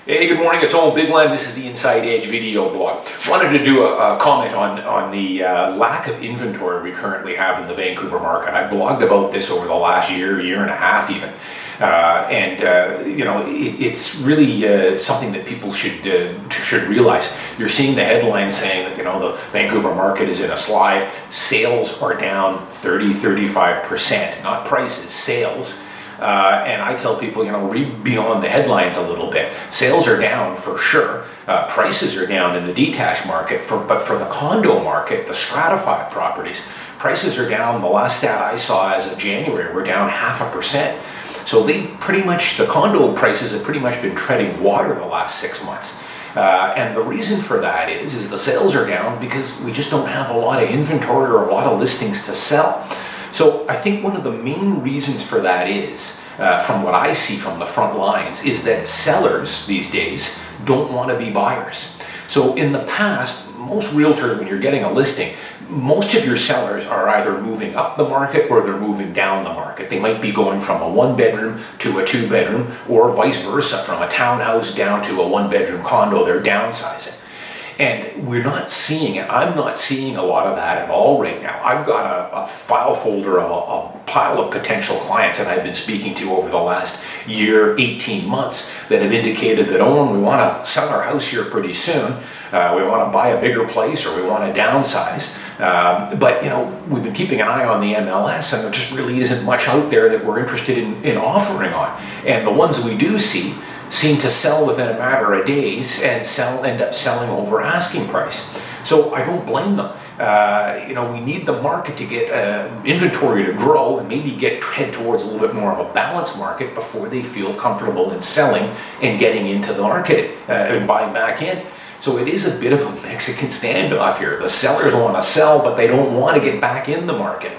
Hey, good morning. It's Owen Bigland. This is the Inside Edge video blog. Wanted to do a comment on the lack of inventory we currently have in the Vancouver market. I blogged about this over the last year and a half even. It's really something that people should realize. You're seeing the headlines saying that, the Vancouver market is in a slide. Sales are down 30-35%, not prices, sales. And I tell people, read beyond the headlines a little bit. Sales are down for sure. Prices are down in the detached market, but for the condo market, the stratified properties, prices are down. The last stat I saw as of January were down 0.5%. So the condo prices have pretty much been treading water the last 6 months. And the reason for that is the sales are down because we just don't have a lot of inventory or a lot of listings to sell. So I think one of the main reasons for that is, from what I see from the front lines, is that sellers these days don't want to be buyers. So in the past, most realtors, when you're getting a listing, most of your sellers are either moving up the market or they're moving down the market. They might be going from a 1-bedroom to a 2-bedroom, or vice versa, from a townhouse down to a 1-bedroom condo. They're downsizing. And we're not seeing it. I'm not seeing a lot of that at all right now. I've got a file folder of a pile of potential clients that I've been speaking to over the last year, 18 months, that have indicated that, Owen, we want to sell our house here pretty soon. We want to buy a bigger place, or we want to downsize. But we've been keeping an eye on the MLS, and there just really isn't much out there that we're interested in offering on. And the ones we do see seem to sell within a matter of days and end up selling over asking price. So I don't blame them. We need the market to get inventory to grow and maybe head towards a little bit more of a balanced market before they feel comfortable in selling and getting into the market and buying back in. So it is a bit of a Mexican standoff here. The sellers want to sell, but they don't want to get back in the market.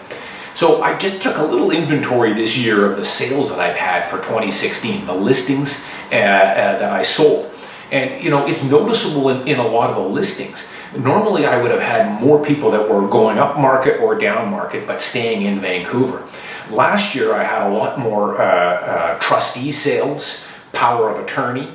So I just took a little inventory this year of the sales that I've had for 2016, the listings that I sold. And it's noticeable in a lot of the listings. Normally I would have had more people that were going up market or down market, but staying in Vancouver. Last year I had a lot more trustee sales, power of attorney.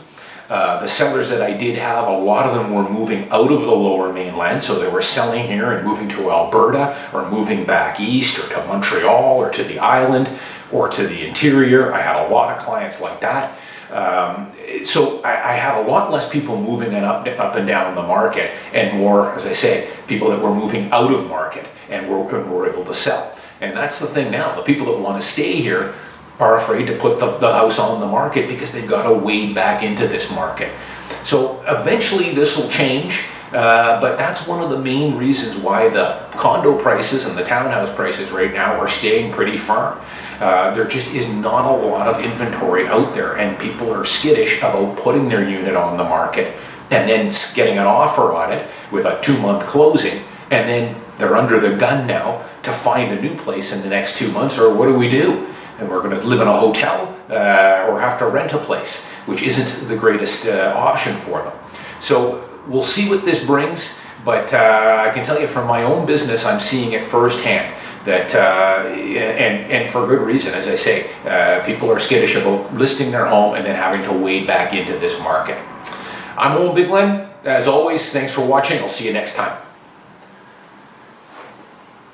The sellers that I did have, a lot of them were moving out of the lower mainland, so they were selling here and moving to Alberta, or moving back east, or to Montreal, or to the island, or to the interior. I had a lot of clients like that. So I had a lot less people moving up and down the market, and more, as I say, people that were moving out of market and were able to sell. And that's the thing now. The people that want to stay here are afraid to put the house on the market because they've got to wade back into this market. So eventually this will change, but that's one of the main reasons why the condo prices and the townhouse prices right now are staying pretty firm. There just is not a lot of inventory out there, and people are skittish about putting their unit on the market and then getting an offer on it with a 2-month closing, and then they're under the gun now to find a new place in the next 2 months, or what do we do? And we're going to live in a hotel or have to rent a place, which isn't the greatest option for them. So we'll see what this brings, but I can tell you from my own business, I'm seeing it firsthand. That and for good reason, as I say, people are skittish about listing their home and then having to wade back into this market. I'm Owen Bigland. As always, thanks for watching. I'll see you next time.